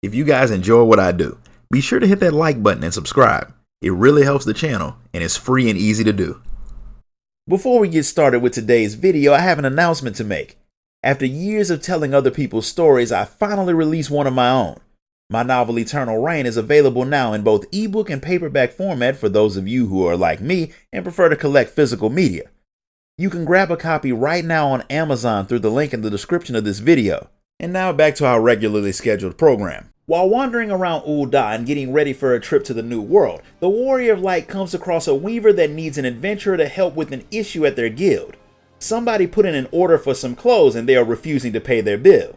If you guys enjoy what I do, be sure to hit that like button and subscribe. It really helps the channel and it's free and easy to do. Before we get started with today's video, I have an announcement to make. After years of telling other people's stories, I finally released one of my own. My novel Eternal Reign is available now in both ebook and paperback format for those of you who are like me and prefer to collect physical media. You can grab a copy right now on Amazon through the link in the description of this video. And now back to our regularly scheduled program. While wandering around Ul'dah and getting ready for a trip to the New World, the Warrior of Light comes across a weaver that needs an adventurer to help with an issue at their guild. Somebody put in an order for some clothes and they are refusing to pay their bill.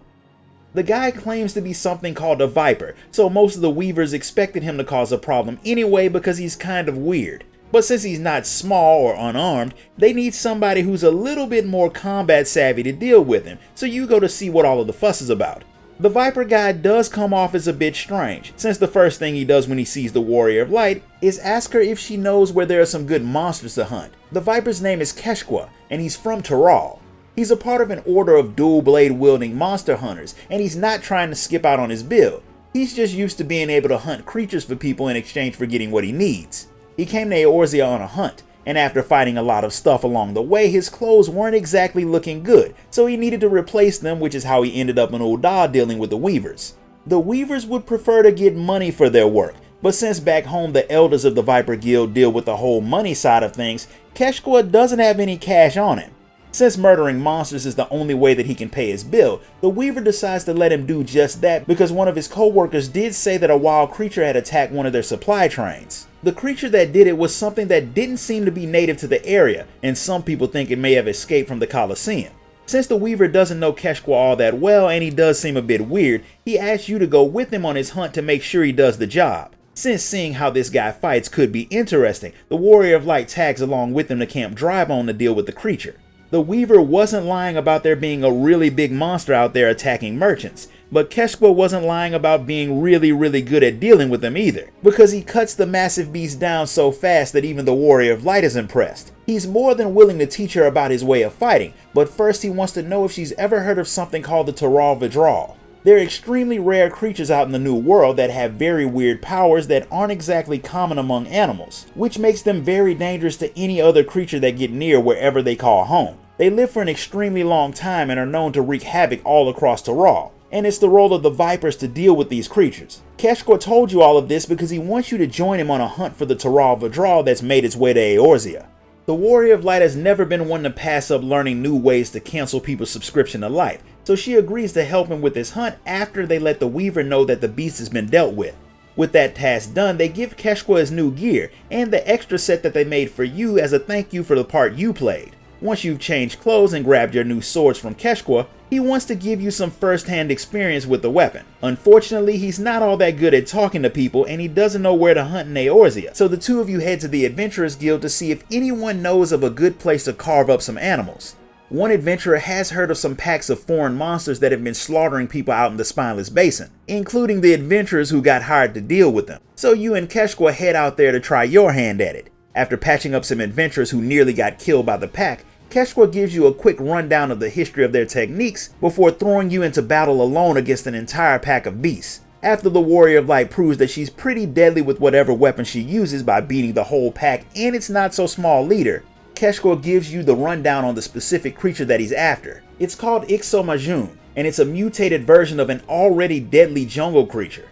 The guy claims to be something called a Viper, so most of the weavers expected him to cause a problem anyway because he's kind of weird. But since he's not small or unarmed, they need somebody who's a little bit more combat savvy to deal with him, so you go to see what all of the fuss is about. The Viper guy does come off as a bit strange, since the first thing he does when he sees the Warrior of Light is ask her if she knows where there are some good monsters to hunt. The Viper's name is Keshqua, and he's from Taral. He's a part of an order of dual blade wielding monster hunters, and he's not trying to skip out on his build. He's just used to being able to hunt creatures for people in exchange for getting what he needs. He came to Eorzea on a hunt, and after fighting a lot of stuff along the way, his clothes weren't exactly looking good, so he needed to replace them, which is how he ended up in Ul'dah dealing with the Weavers. The Weavers would prefer to get money for their work, but since back home the elders of the Viper Guild deal with the whole money side of things, Keshqua doesn't have any cash on him. Since murdering monsters is the only way that he can pay his bill, the Weaver decides to let him do just that because one of his co-workers did say that a wild creature had attacked one of their supply trains. The creature that did it was something that didn't seem to be native to the area, and some people think it may have escaped from the Colosseum. Since the Weaver doesn't know Keshqua all that well and he does seem a bit weird, he asks you to go with him on his hunt to make sure he does the job. Since seeing how this guy fights could be interesting, the Warrior of Light tags along with him to Camp Drybone to deal with the creature. The Weaver wasn't lying about there being a really big monster out there attacking merchants, but Keshqua wasn't lying about being really good at dealing with them either, because he cuts the massive beast down so fast that even the Warrior of Light is impressed. He's more than willing to teach her about his way of fighting, but first he wants to know if she's ever heard of something called the Taral Vidral. They're extremely rare creatures out in the New World that have very weird powers that aren't exactly common among animals, which makes them very dangerous to any other creature that get near wherever they call home. They live for an extremely long time and are known to wreak havoc all across Taral, and it's the role of the Vipers to deal with these creatures. Keshqua told you all of this because he wants you to join him on a hunt for the Taral Vidral that's made its way to Eorzea. The Warrior of Light has never been one to pass up learning new ways to cancel people's subscription to life, so she agrees to help him with his hunt after they let the Weaver know that the beast has been dealt with. With that task done, they give Keshqua his new gear and the extra set that they made for you as a thank you for the part you played. Once you've changed clothes and grabbed your new swords from Keshqua, he wants to give you some first-hand experience with the weapon. Unfortunately, he's not all that good at talking to people and he doesn't know where to hunt in Eorzea, so the two of you head to the Adventurers Guild to see if anyone knows of a good place to carve up some animals. One adventurer has heard of some packs of foreign monsters that have been slaughtering people out in the Spineless Basin, including the adventurers who got hired to deal with them. So you and Keshqua head out there to try your hand at it. After patching up some adventurers who nearly got killed by the pack, Keshqua gives you a quick rundown of the history of their techniques before throwing you into battle alone against an entire pack of beasts. After the Warrior of Light proves that she's pretty deadly with whatever weapon she uses by beating the whole pack and its not so small leader, Keshqua gives you the rundown on the specific creature that he's after. It's called XIV, and it's a mutated version of an already deadly jungle creature.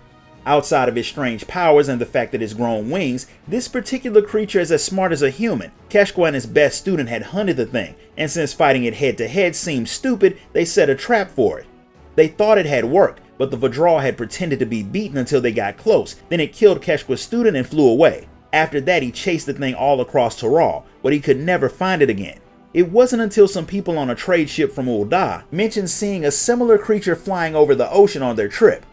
Outside of its strange powers and the fact that it's grown wings, this particular creature is as smart as a human. Keshqua and his best student had hunted the thing, and since fighting it head to head seemed stupid, they set a trap for it. They thought it had worked, but the Vidral had pretended to be beaten until they got close, then it killed Keshqua's student and flew away. After that he chased the thing all across Taral, but he could never find it again. It wasn't until some people on a trade ship from Ul'dah mentioned seeing a similar creature flying over the ocean on their trip.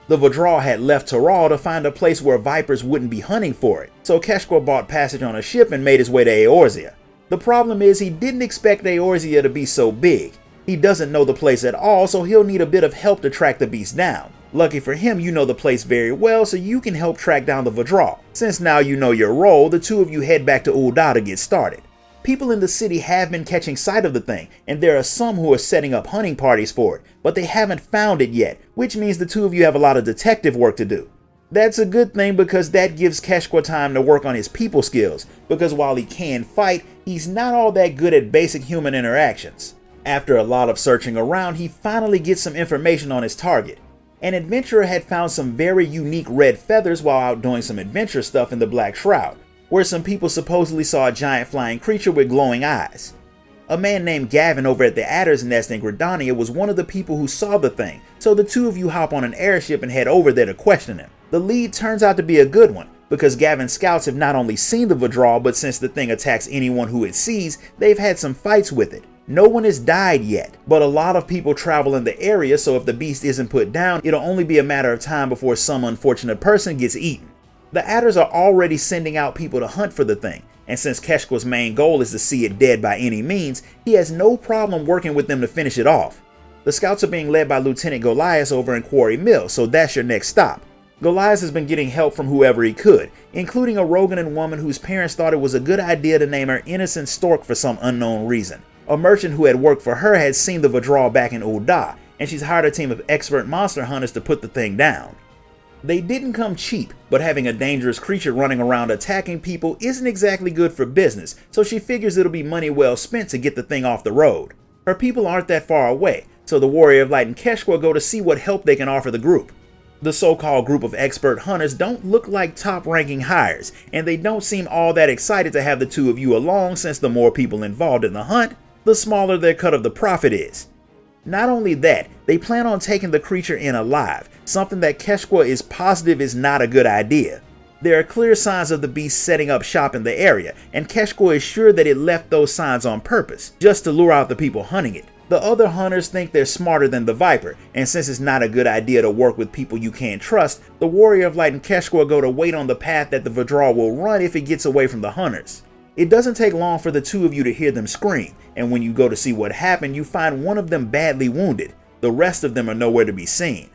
The Vidral had left Taral to find a place where Vipers wouldn't be hunting for it, so Keshqua bought passage on a ship and made his way to Eorzea. The problem is he didn't expect Eorzea to be so big. He doesn't know the place at all, so he'll need a bit of help to track the beast down. Lucky for him, you know the place very well, so you can help track down the Vidral. Since now you know your role, the two of you head back to Ul'dah to get started. People in the city have been catching sight of the thing, and there are some who are setting up hunting parties for it, but they haven't found it yet, which means the two of you have a lot of detective work to do. That's a good thing because that gives Keshqua time to work on his people skills, because while he can fight, he's not all that good at basic human interactions. After a lot of searching around, he finally gets some information on his target. An adventurer had found some very unique red feathers while out doing some adventure stuff in the Black Shroud, where some people supposedly saw a giant flying creature with glowing eyes. A man named Gavin over at the Adder's Nest in Gridania was one of the people who saw the thing, so the two of you hop on an airship and head over there to question him. The lead turns out to be a good one, because Gavin's scouts have not only seen the Vadral, but since the thing attacks anyone who it sees, they've had some fights with it. No one has died yet, but a lot of people travel in the area, so if the beast isn't put down, it'll only be a matter of time before some unfortunate person gets eaten. The Adders are already sending out people to hunt for the thing, and since Keshqua's main goal is to see it dead by any means, he has no problem working with them to finish it off. The scouts are being led by Lieutenant Goliath over in Quarry Mill, so that's your next stop. Goliath has been getting help from whoever he could, including a Roganan woman whose parents thought it was a good idea to name her Innocent Stork for some unknown reason. A merchant who had worked for her had seen the Vadral back in Ul'dah, and she's hired a team of expert monster hunters to put the thing down. They didn't come cheap, but having a dangerous creature running around attacking people isn't exactly good for business, so she figures it'll be money well spent to get the thing off the road. Her people aren't that far away, so the Warrior of Light and Keshqua go to see what help they can offer the group. The so-called group of expert hunters don't look like top-ranking hires, and they don't seem all that excited to have the two of you along, since the more people involved in the hunt, the smaller their cut of the profit is. Not only that, they plan on taking the creature in alive, something that Keshqua is positive is not a good idea. There are clear signs of the beast setting up shop in the area, and Keshqua is sure that it left those signs on purpose, just to lure out the people hunting it. The other hunters think they're smarter than the Viper, and since it's not a good idea to work with people you can't trust, the Warrior of Light and Keshqua go to wait on the path that the Vadral will run if it gets away from the hunters. It doesn't take long for the two of you to hear them scream, and when you go to see what happened, you find one of them badly wounded. The rest of them are nowhere to be seen.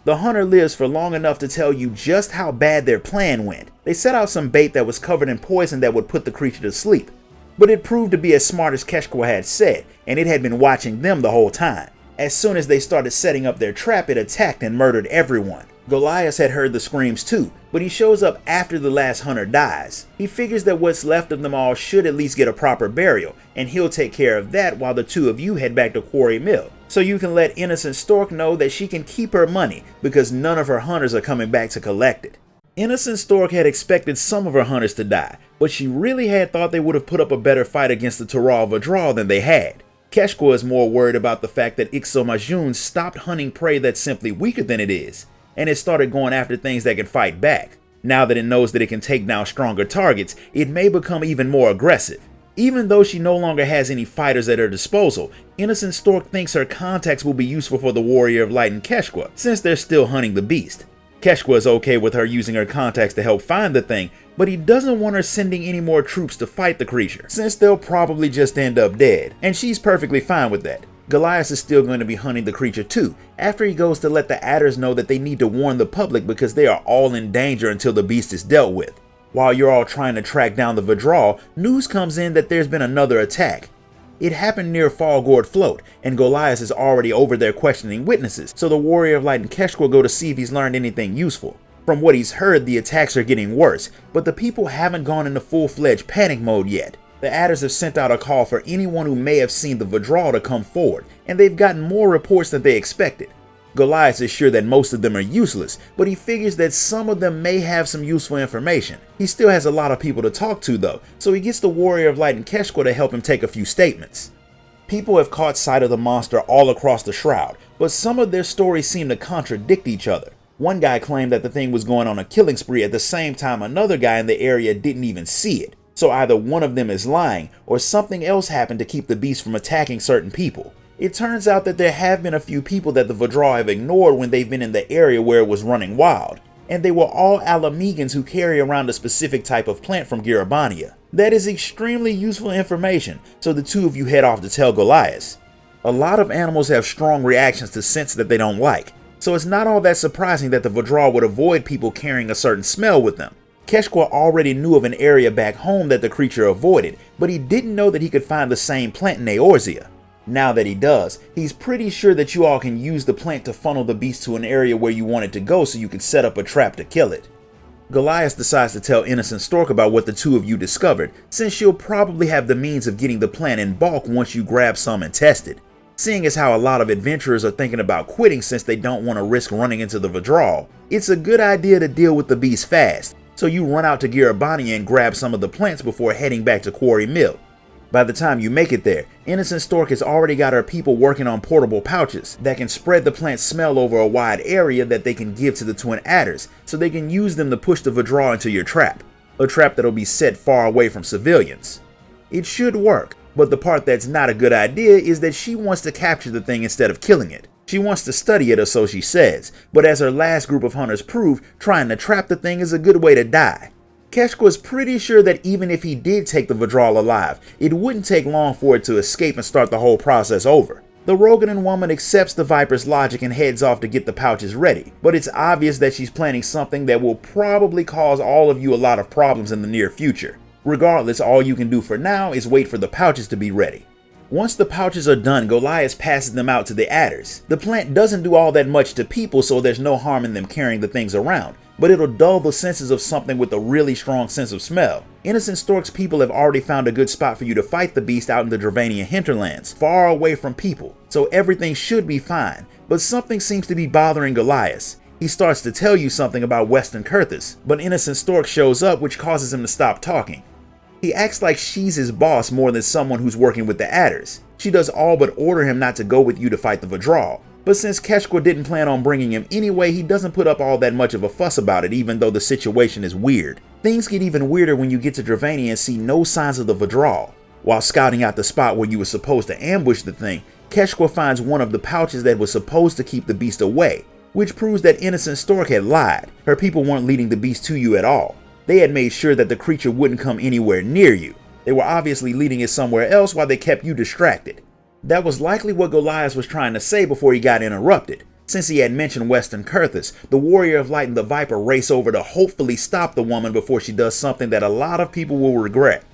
The hunter lives for long enough to tell you just how bad their plan went. They set out some bait that was covered in poison that would put the creature to sleep, but it proved to be as smart as Keshqua had said, and it had been watching them the whole time. As soon as they started setting up their trap, it attacked and murdered everyone. Goliath had heard the screams too, but he shows up after the last hunter dies. He figures that what's left of them all should at least get a proper burial, and he'll take care of that while the two of you head back to Quarry Mill, so you can let Innocent Stork know that she can keep her money because none of her hunters are coming back to collect it. Innocent Stork had expected some of her hunters to die, but she really had thought they would have put up a better fight against the Taral Vadral than they had. Keshqua is more worried about the fact that XIV stopped hunting prey that's simply weaker than it is, and it started going after things that can fight back. Now that it knows that it can take down stronger targets, it may become even more aggressive. Even though she no longer has any fighters at her disposal, Innocent Stork thinks her contacts will be useful for the Warrior of Light and Keshqua, since they're still hunting the beast. Keshqua is okay with her using her contacts to help find the thing, but he doesn't want her sending any more troops to fight the creature, since they'll probably just end up dead, and she's perfectly fine with that. Goliath is still going to be hunting the creature too, after he goes to let the Adders know that they need to warn the public because they are all in danger until the beast is dealt with. While you're all trying to track down the Vadral, news comes in that there's been another attack. It happened near Fallgourd Float, and Goliath is already over there questioning witnesses, so the Warrior of Light and Keshqua go to see if he's learned anything useful. From what he's heard, the attacks are getting worse, but the people haven't gone into full-fledged panic mode yet. The Adders have sent out a call for anyone who may have seen the Vadral to come forward, and they've gotten more reports than they expected. Goliath is sure that most of them are useless, but he figures that some of them may have some useful information. He still has a lot of people to talk to though, so he gets the Warrior of Light and Keshqua to help him take a few statements. People have caught sight of the monster all across the Shroud, but some of their stories seem to contradict each other. One guy claimed that the thing was going on a killing spree at the same time another guy in the area didn't even see it. So either one of them is lying, or something else happened to keep the beast from attacking certain people. It turns out that there have been a few people that the Vadral have ignored when they've been in the area where it was running wild, and they were all Alamegans who carry around a specific type of plant from Giribania. That is extremely useful information, so the two of you head off to tell Goliath. A lot of animals have strong reactions to scents that they don't like, so it's not all that surprising that the Vadral would avoid people carrying a certain smell with them. Keshqua already knew of an area back home that the creature avoided, but he didn't know that he could find the same plant in Eorzea. Now that he does, he's pretty sure that you all can use the plant to funnel the beast to an area where you want it to go so you can set up a trap to kill it. Goliath decides to tell Innocent Stork about what the two of you discovered, since she'll probably have the means of getting the plant in bulk once you grab some and test it. Seeing as how a lot of adventurers are thinking about quitting since they don't want to risk running into the withdrawal, it's a good idea to deal with the beast fast, so you run out to Girabania and grab some of the plants before heading back to Quarry Mill. By the time you make it there, Innocent Stork has already got her people working on portable pouches that can spread the plant smell over a wide area that they can give to the twin adders, so they can use them to push the withdrawal into your trap, a trap that'll be set far away from civilians. It should work, but the part that's not a good idea is that she wants to capture the thing instead of killing it. She wants to study it, or so she says, but as her last group of hunters proved, trying to trap the thing is a good way to die. Keshqua's pretty sure that even if he did take the withdrawal alive, it wouldn't take long for it to escape and start the whole process over. The Rogadan woman accepts the Viper's logic and heads off to get the pouches ready, but it's obvious that she's planning something that will probably cause all of you a lot of problems in the near future. Regardless, all you can do for now is wait for the pouches to be ready. Once the pouches are done, Goliath passes them out to the adders. The plant doesn't do all that much to people, so there's no harm in them carrying the things around, but it'll dull the senses of something with a really strong sense of smell. Innocent Stork's people have already found a good spot for you to fight the beast out in the Dravanian hinterlands, far away from people, so everything should be fine, but something seems to be bothering Goliath. He starts to tell you something about Western Kurthus, but Innocent Stork shows up, which causes him to stop talking. He acts like she's his boss more than someone who's working with the adders. She does all but order him not to go with you to fight the withdrawal. But since Keshqua didn't plan on bringing him anyway, he doesn't put up all that much of a fuss about it, even though the situation is weird. Things get even weirder when you get to Dravania and see no signs of the withdrawal. While scouting out the spot where you were supposed to ambush the thing, Keshqua finds one of the pouches that was supposed to keep the beast away, which proves that Innocent Stork had lied. Her people weren't leading the beast to you at all. They had made sure that the creature wouldn't come anywhere near you. They were obviously leading it somewhere else while they kept you distracted. That was likely what Goliath was trying to say before he got interrupted. Since he had mentioned Western Kurthus, the Warrior of Light and the Viper race over to hopefully stop the woman before she does something that a lot of people will regret.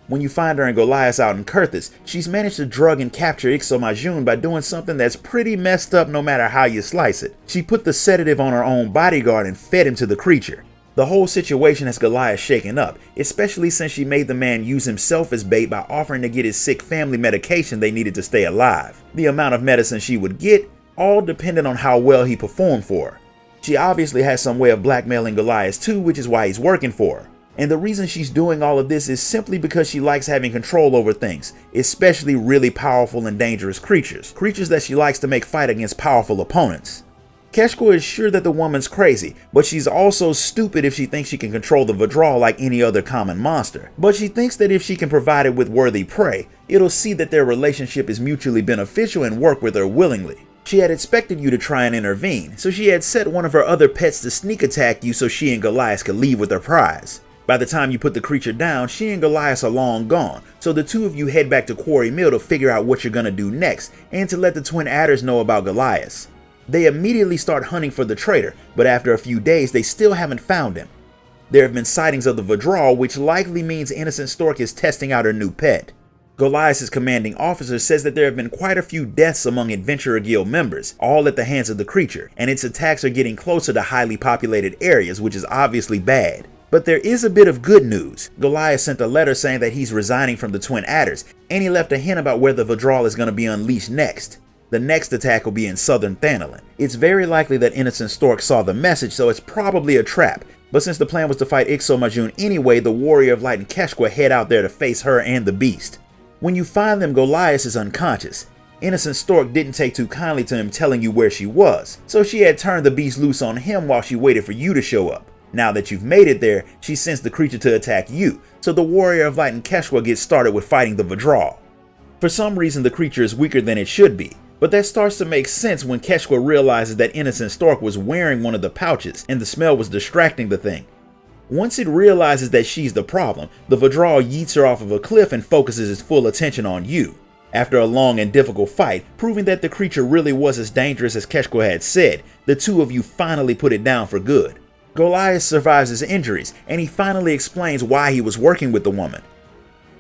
When you find her and Goliath out in Kurthus, she's managed to drug and capture XIV by doing something that's pretty messed up no matter how you slice it. She put the sedative on her own bodyguard and fed him to the creature. The whole situation has Goliath shaken up, especially since she made the man use himself as bait by offering to get his sick family medication they needed to stay alive. The amount of medicine she would get, all depended on how well he performed for her. She obviously has some way of blackmailing Goliath too, which is why he's working for her. And the reason she's doing all of this is simply because she likes having control over things, especially really powerful and dangerous creatures. Creatures that she likes to make fight against powerful opponents. Keshqua is sure that the woman's crazy, but she's also stupid if she thinks she can control the withdrawal like any other common monster. But she thinks that if she can provide it with worthy prey, it'll see that their relationship is mutually beneficial and work with her willingly. She had expected you to try and intervene, so she had set one of her other pets to sneak attack you so she and Goliath could leave with her prize. By the time you put the creature down, she and Goliath are long gone, so the two of you head back to Quarry Mill to figure out what you're gonna do next, and to let the twin adders know about Goliath. They immediately start hunting for the traitor, but after a few days they still haven't found him. There have been sightings of the withdrawal, which likely means Innocent Stork is testing out her new pet. Goliath's commanding officer says that there have been quite a few deaths among Adventurer Guild members, all at the hands of the creature, and its attacks are getting closer to highly populated areas, which is obviously bad. But there is a bit of good news. Goliath sent a letter saying that he's resigning from the twin adders, and he left a hint about where the withdrawal is going to be unleashed next. The next attack will be in southern Thanalan. It's very likely that Innocent Stork saw the message, so it's probably a trap. But since the plan was to fight Ixomajun anyway, the Warrior of Light and Keshqua head out there to face her and the beast. When you find them, Goliath is unconscious. Innocent Stork didn't take too kindly to him telling you where she was, so she had turned the beast loose on him while she waited for you to show up. Now that you've made it there, she sends the creature to attack you, so the Warrior of Light and Keshqua gets started with fighting the withdrawal. For some reason, the creature is weaker than it should be. But that starts to make sense when Keshqua realizes that Innocent Stork was wearing one of the pouches and the smell was distracting the thing. Once it realizes that she's the problem, the withdrawal yeets her off of a cliff and focuses its full attention on you. After a long and difficult fight, proving that the creature really was as dangerous as Keshqua had said, the two of you finally put it down for good. Goliath survives his injuries, and he finally explains why he was working with the woman.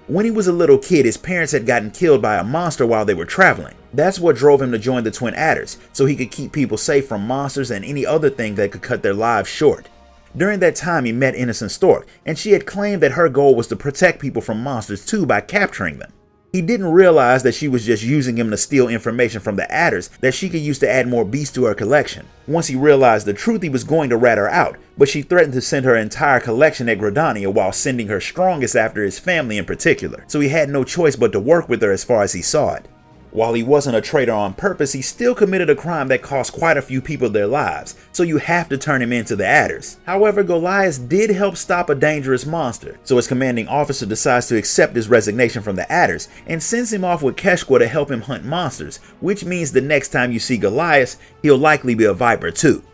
When he was a little kid, his parents had gotten killed by a monster while they were traveling. That's what drove him to join the Twin Adders, so he could keep people safe from monsters and any other thing that could cut their lives short. During that time, he met Innocent Stork, and she had claimed that her goal was to protect people from monsters too by capturing them. He didn't realize that she was just using him to steal information from the adders that she could use to add more beasts to her collection. Once he realized the truth, he was going to rat her out, but she threatened to send her entire collection at Gridania while sending her strongest after his family in particular, so he had no choice but to work with her as far as he saw it. While he wasn't a traitor on purpose, he still committed a crime that cost quite a few people their lives, so you have to turn him into the adders. However, Goliath did help stop a dangerous monster, so his commanding officer decides to accept his resignation from the adders and sends him off with Keshqua to help him hunt monsters, which means the next time you see Goliath, he'll likely be a viper too.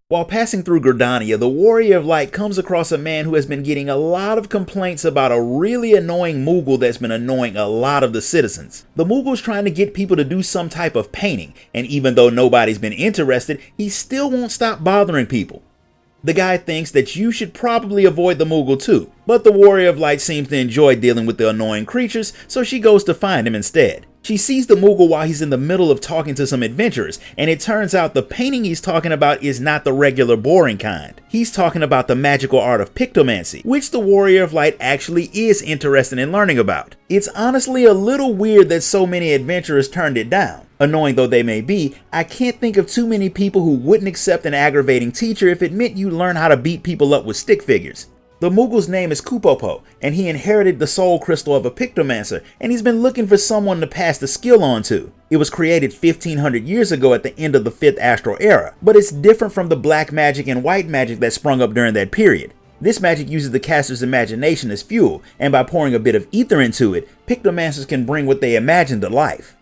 While passing through Gridania, the Warrior of Light comes across a man who has been getting a lot of complaints about a really annoying Moogle that's been annoying a lot of the citizens. The Moogle's trying to get people to do some type of painting, and even though nobody's been interested, he still won't stop bothering people. The guy thinks that you should probably avoid the Moogle too, but the Warrior of Light seems to enjoy dealing with the annoying creatures, so she goes to find him instead. She sees the Moogle while he's in the middle of talking to some adventurers, and it turns out the painting he's talking about is not the regular boring kind. He's talking about the magical art of pictomancy, which the Warrior of Light actually is interested in learning about. It's honestly a little weird that so many adventurers turned it down. Annoying though they may be, I can't think of too many people who wouldn't accept an aggravating teacher if it meant you learn how to beat people up with stick figures. The Moogle's name is Kupopo, and he inherited the soul crystal of a pictomancer, and he's been looking for someone to pass the skill on to. It was created 1500 years ago at the end of the 5th Astral Era, but it's different from the black magic and white magic that sprung up during that period. This magic uses the caster's imagination as fuel, and by pouring a bit of ether into it, pictomancers can bring what they imagine to life.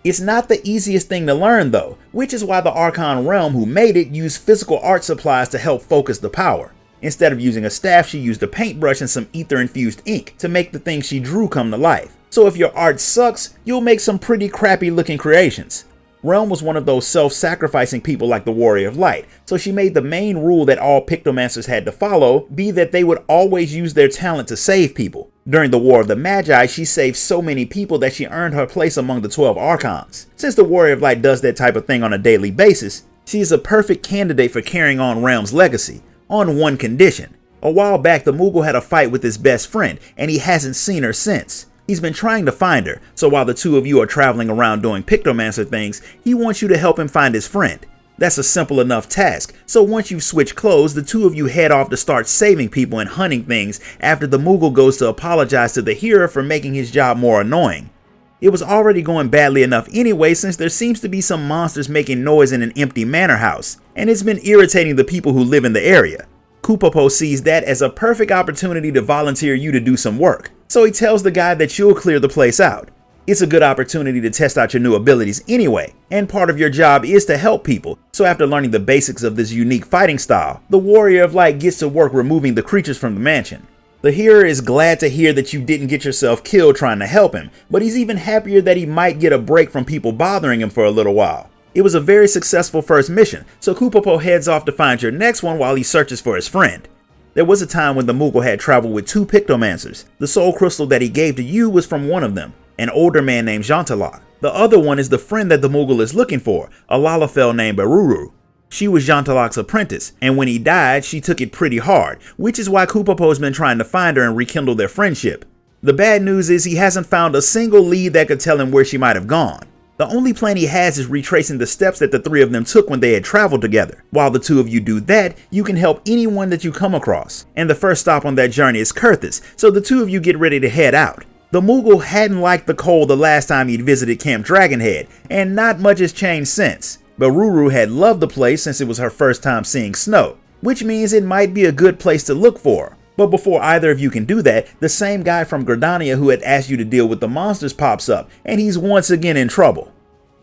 It's not the easiest thing to learn though, which is why the Archon Realm who made it used physical art supplies to help focus the power. Instead of using a staff, she used a paintbrush and some ether-infused ink to make the things she drew come to life. So if your art sucks, you'll make some pretty crappy looking creations. Realm was one of those self-sacrificing people like the Warrior of Light, so she made the main rule that all pictomancers had to follow be that they would always use their talent to save people. During the War of the Magi, she saved so many people that she earned her place among the 12 Archons. Since the Warrior of Light does that type of thing on a daily basis, she is a perfect candidate for carrying on Realm's legacy. On one condition. A while back, the Moogle had a fight with his best friend, and he hasn't seen her since. He's been trying to find her, so while the two of you are traveling around doing pictomancer things, he wants you to help him find his friend. That's a simple enough task, so once you've switched clothes, the two of you head off to start saving people and hunting things after the Moogle goes to apologize to the hero for making his job more annoying. It was already going badly enough anyway, since there seems to be some monsters making noise in an empty manor house, and it's been irritating the people who live in the area. Kupopo sees that as a perfect opportunity to volunteer you to do some work, so he tells the guy that you'll clear the place out. It's a good opportunity to test out your new abilities anyway, and part of your job is to help people, so after learning the basics of this unique fighting style, the Warrior of Light gets to work removing the creatures from the mansion. The hero is glad to hear that you didn't get yourself killed trying to help him, but he's even happier that he might get a break from people bothering him for a little while. It was a very successful first mission, so Kupopo heads off to find your next one while he searches for his friend. There was a time when the Moogle had traveled with 2 pictomancers. The soul crystal that he gave to you was from one of them, an older man named Jantalak. The other one is the friend that the Moogle is looking for, a Lalafell named Baruru. She was Jantalak's apprentice, and when he died, she took it pretty hard, which is why Kupopo's been trying to find her and rekindle their friendship. The bad news is he hasn't found a single lead that could tell him where she might have gone. The only plan he has is retracing the steps that the 3 of them took when they had traveled together. While the 2 of you do that, you can help anyone that you come across. And the first stop on that journey is Kurthis, so the 2 of you get ready to head out. The Moogle hadn't liked the cold the last time he'd visited Camp Dragonhead, and not much has changed since. But Ruru had loved the place since it was her first time seeing snow, which means it might be a good place to look for. But before either of you can do that, the same guy from Gridania who had asked you to deal with the monsters pops up, and he's once again in trouble.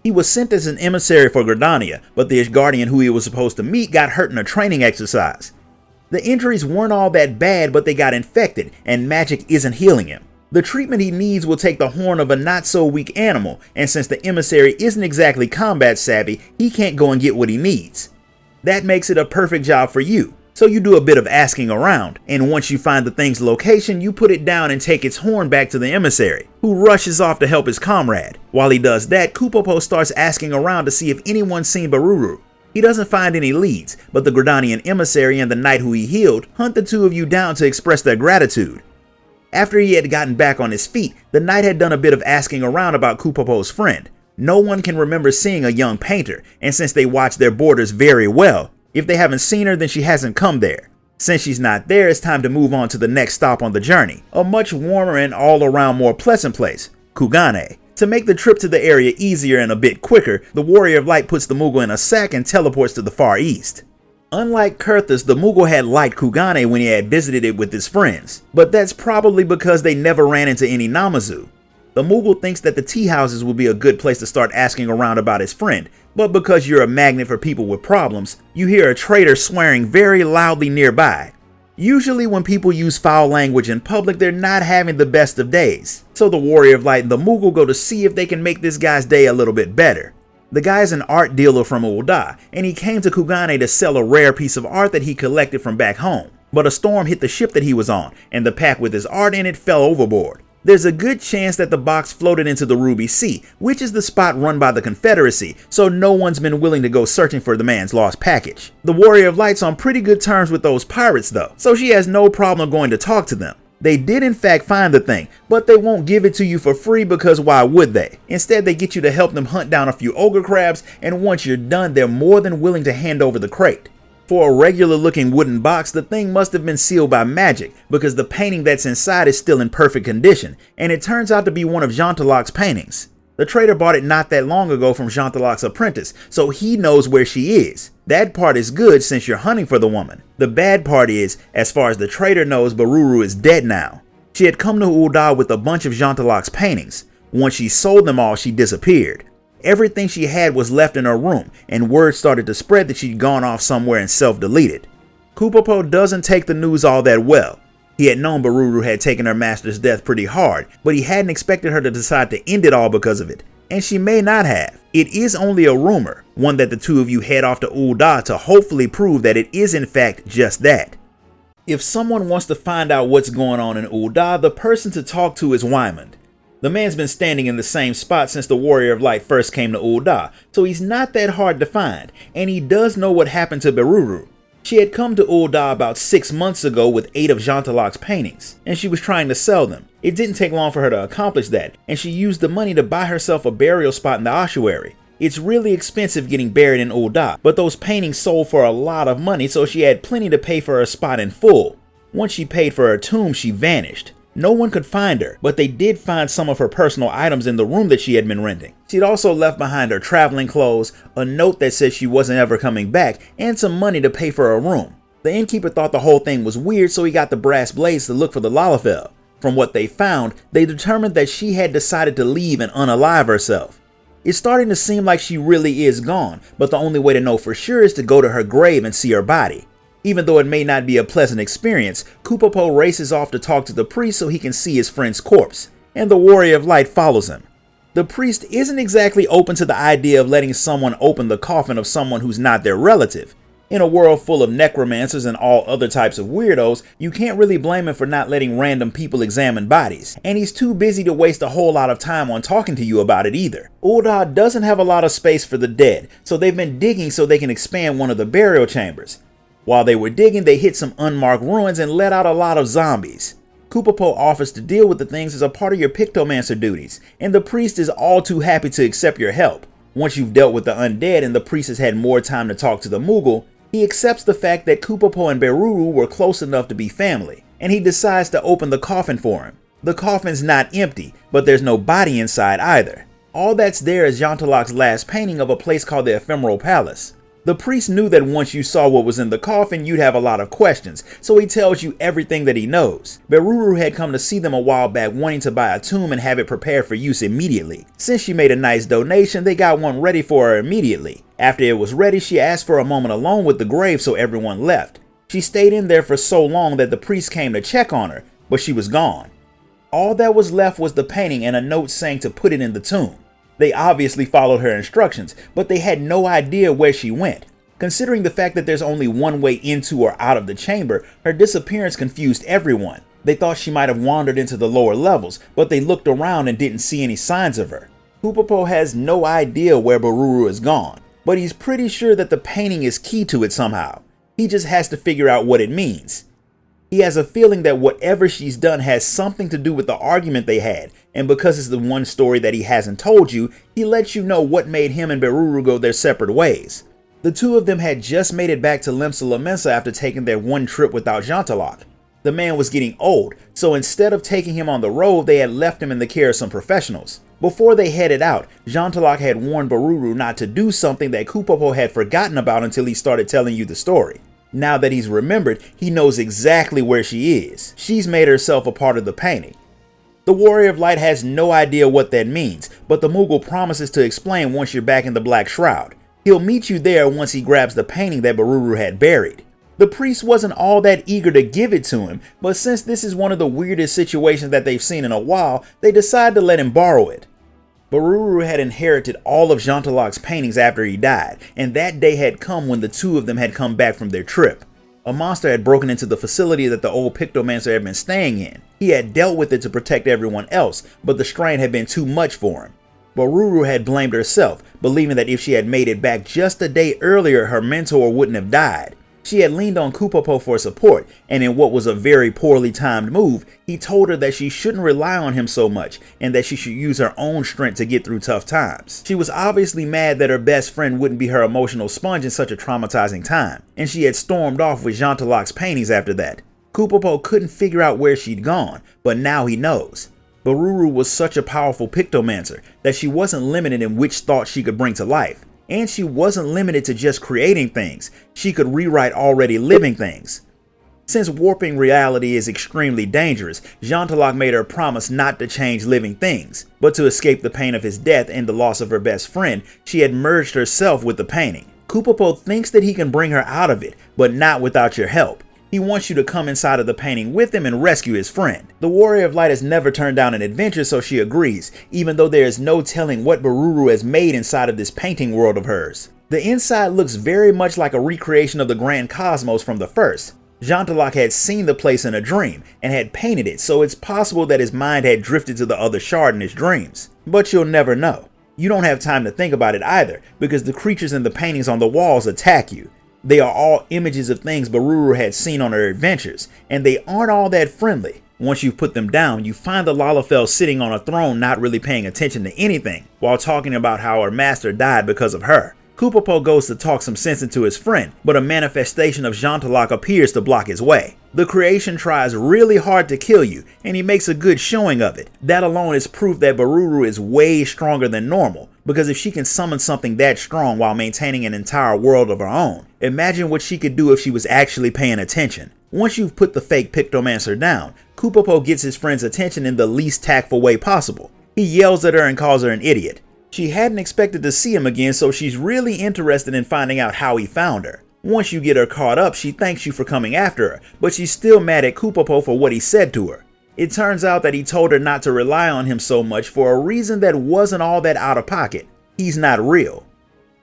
He was sent as an emissary for Gridania, but the Ishgardian who he was supposed to meet got hurt in a training exercise. The injuries weren't all that bad, but they got infected, and magic isn't healing him. The treatment he needs will take the horn of a not-so-weak animal, and since the emissary isn't exactly combat savvy, he can't go and get what he needs. That makes it a perfect job for you. So you do a bit of asking around, and once you find the thing's location, you put it down and take its horn back to the emissary, who rushes off to help his comrade. While he does that, Kupopo starts asking around to see if anyone's seen Baruru. He doesn't find any leads, but the Gridanian emissary and the knight who he healed hunt the two of you down to express their gratitude. After he had gotten back on his feet, the knight had done a bit of asking around about Kupopo's friend. No one can remember seeing a young painter, and since they watch their borders very well, if they haven't seen her, then she hasn't come there. Since she's not there, it's time to move on to the next stop on the journey, a much warmer and all-around more pleasant place, Kugane. To make the trip to the area easier and a bit quicker, the Warrior of Light puts the Moogle in a sack and teleports to the far east. Unlike Kurthus, the Moogle had liked Kugane when he had visited it with his friends, but that's probably because they never ran into any Namazu. The Moogle thinks that the tea houses will be a good place to start asking around about his friend, but because you're a magnet for people with problems, you hear a traitor swearing very loudly nearby. Usually when people use foul language in public, they're not having the best of days. So the Warrior of Light and the Moogle go to see if they can make this guy's day a little bit better. The guy's an art dealer from Ul'dah, and he came to Kugane to sell a rare piece of art that he collected from back home. But a storm hit the ship that he was on, and the pack with his art in it fell overboard. There's a good chance that the box floated into the Ruby Sea, which is the spot run by the Confederacy, so no one's been willing to go searching for the man's lost package. The Warrior of Light's on pretty good terms with those pirates though, so she has no problem going to talk to them. They did in fact find the thing, but they won't give it to you for free because why would they? Instead, they get you to help them hunt down a few ogre crabs, and once you're done, they're more than willing to hand over the crate. For a regular looking wooden box, the thing must have been sealed by magic because the painting that's inside is still in perfect condition, and it turns out to be one of Jantaloc's paintings. The trader bought it not that long ago from Jantaloc's apprentice, so he knows where she is. That part is good since you're hunting for the woman. The bad part is, as far as the trader knows, Baruru is dead now. She had come to Ul'dah with a bunch of Jantaloc's paintings. Once she sold them all, she disappeared. Everything she had was left in her room, and word started to spread that she'd gone off somewhere and self-deleted. Kupopo doesn't take the news all that well. He had known Baruru had taken her master's death pretty hard, but he hadn't expected her to decide to end it all because of it, and she may not have. It is only a rumor, one that the two of you head off to Ul'dah to hopefully prove that it is in fact just that. If someone wants to find out what's going on in Ul'dah, the person to talk to is Wymond. The man's been standing in the same spot since the Warrior of Light first came to Ul'dah, so he's not that hard to find, and he does know what happened to Baruru. She had come to Ul'dah about 6 months ago with 8 of Jantaloc's paintings, and she was trying to sell them. It didn't take long for her to accomplish that, and she used the money to buy herself a burial spot in the ossuary. It's really expensive getting buried in Ul'dah, but those paintings sold for a lot of money, so she had plenty to pay for her spot in full. Once she paid for her tomb, she vanished. No one could find her, but they did find some of her personal items in the room that she had been renting. She'd also left behind her traveling clothes, a note that said she wasn't ever coming back, and some money to pay for her room. The innkeeper thought the whole thing was weird, so he got the brass blades to look for the Lalafell. From what they found, they determined that she had decided to leave and unalive herself. It's starting to seem like she really is gone, but the only way to know for sure is to go to her grave and see her body. Even though it may not be a pleasant experience, Kupopo races off to talk to the priest so he can see his friend's corpse, and the Warrior of Light follows him. The priest isn't exactly open to the idea of letting someone open the coffin of someone who's not their relative. In a world full of necromancers and all other types of weirdos, you can't really blame him for not letting random people examine bodies, and he's too busy to waste a whole lot of time on talking to you about it either. Ul'dah doesn't have a lot of space for the dead, so they've been digging so they can expand one of the burial chambers. While they were digging, they hit some unmarked ruins and let out a lot of zombies. Kupopo offers to deal with the things as a part of your Pictomancer duties, and the priest is all too happy to accept your help. Once you've dealt with the undead and the priest has had more time to talk to the Moogle, he accepts the fact that Kupopo and Baruru were close enough to be family, and he decides to open the coffin for him. The coffin's not empty, but there's no body inside either. All that's there is Jantaloc's last painting of a place called the Ephemeral Palace. The priest knew that once you saw what was in the coffin, you'd have a lot of questions, so he tells you everything that he knows. Baruru had come to see them a while back wanting to buy a tomb and have it prepared for use immediately. Since she made a nice donation, they got one ready for her immediately. After it was ready, she asked for a moment alone with the grave, so everyone left. She stayed in there for so long that the priest came to check on her, but she was gone. All that was left was the painting and a note saying to put it in the tomb. They obviously followed her instructions, but they had no idea where she went. Considering the fact that there's only one way into or out of the chamber, her disappearance confused everyone. They thought she might have wandered into the lower levels, but they looked around and didn't see any signs of her. Kupopo has no idea where Boruru is gone, but he's pretty sure that the painting is key to it somehow. He just has to figure out what it means. He has a feeling that whatever she's done has something to do with the argument they had, and because it's the one story that he hasn't told you, he lets you know what made him and Boruru go their separate ways. The two of them had just made it back to Limsa Lominsa after taking their one trip without Jantalok. The man was getting old, so instead of taking him on the road, they had left him in the care of some professionals. Before they headed out, Jantalok had warned Boruru not to do something that Kupopo had forgotten about until he started telling you the story. Now that he's remembered, he knows exactly where she is. She's made herself a part of the painting. The Warrior of Light has no idea what that means, but the Moogle promises to explain once you're back in the Black Shroud. He'll meet you there once he grabs the painting that Boruru had buried. The priest wasn't all that eager to give it to him, but since this is one of the weirdest situations that they've seen in a while, they decide to let him borrow it. Boruru had inherited all of Jantalok's paintings after he died, and that day had come when the two of them had come back from their trip. A monster had broken into the facility that the old Pictomancer had been staying in. He had dealt with it to protect everyone else, but the strain had been too much for him. Boruru had blamed herself, believing that if she had made it back just a day earlier, her mentor wouldn't have died. She had leaned on Kupopo for support, and in what was a very poorly timed move, he told her that she shouldn't rely on him so much, and that she should use her own strength to get through tough times. She was obviously mad that her best friend wouldn't be her emotional sponge in such a traumatizing time, and she had stormed off with Jantalok's paintings after that. Kupopo couldn't figure out where she'd gone, but now he knows. Boruru was such a powerful Pictomancer that she wasn't limited in which thoughts she could bring to life. And she wasn't limited to just creating things. She could rewrite already living things. Since warping reality is extremely dangerous, Jantalok made her promise not to change living things, but to escape the pain of his death and the loss of her best friend, she had merged herself with the painting. Kupopo thinks that he can bring her out of it, but not without your help. He wants you to come inside of the painting with him and rescue his friend. The Warrior of Light has never turned down an adventure, so she agrees, even though there is no telling what Boruru has made inside of this painting world of hers. The inside looks very much like a recreation of the Grand Cosmos from the first. Jantalok had seen the place in a dream and had painted it, so it's possible that his mind had drifted to the other shard in his dreams. But you'll never know. You don't have time to think about it either, because the creatures in the paintings on the walls attack you. They are all images of things Boruru had seen on her adventures, and they aren't all that friendly. Once you've put them down, you find the Lalafell sitting on a throne not really paying attention to anything, while talking about how her master died because of her. Kupopo goes to talk some sense into his friend, but a manifestation of Jantalok appears to block his way. The creation tries really hard to kill you, and he makes a good showing of it. That alone is proof that Boruru is way stronger than normal, because if she can summon something that strong while maintaining an entire world of her own, imagine what she could do if she was actually paying attention. Once you've put the fake Pictomancer down, Kupopo gets his friend's attention in the least tactful way possible. He yells at her and calls her an idiot. She hadn't expected to see him again, so she's really interested in finding out how he found her. Once you get her caught up, she thanks you for coming after her, but she's still mad at Kupopo for what he said to her. It turns out that he told her not to rely on him so much for a reason that wasn't all that out of pocket. He's not real.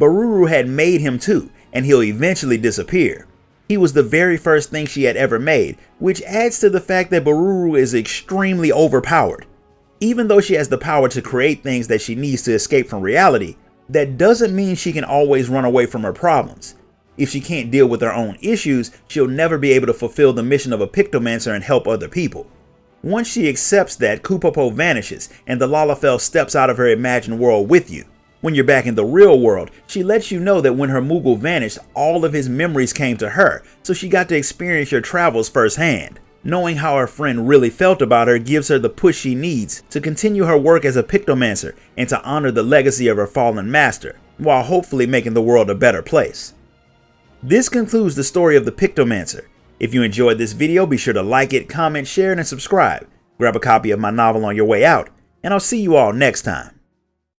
Boruru had made him too, and he'll eventually disappear. He was the very first thing she had ever made, which adds to the fact that Boruru is extremely overpowered. Even though she has the power to create things that she needs to escape from reality, that doesn't mean she can always run away from her problems. If she can't deal with her own issues, she'll never be able to fulfill the mission of a Pictomancer and help other people. Once she accepts that, Kupopo vanishes, and the Lalafell steps out of her imagined world with you. When you're back in the real world, she lets you know that when her Moogle vanished, all of his memories came to her, so she got to experience your travels firsthand. Knowing how her friend really felt about her gives her the push she needs to continue her work as a Pictomancer and to honor the legacy of her fallen master, while hopefully making the world a better place. This concludes the story of the Pictomancer. If you enjoyed this video, be sure to like it, comment, share, and subscribe. Grab a copy of my novel on your way out, and I'll see you all next time.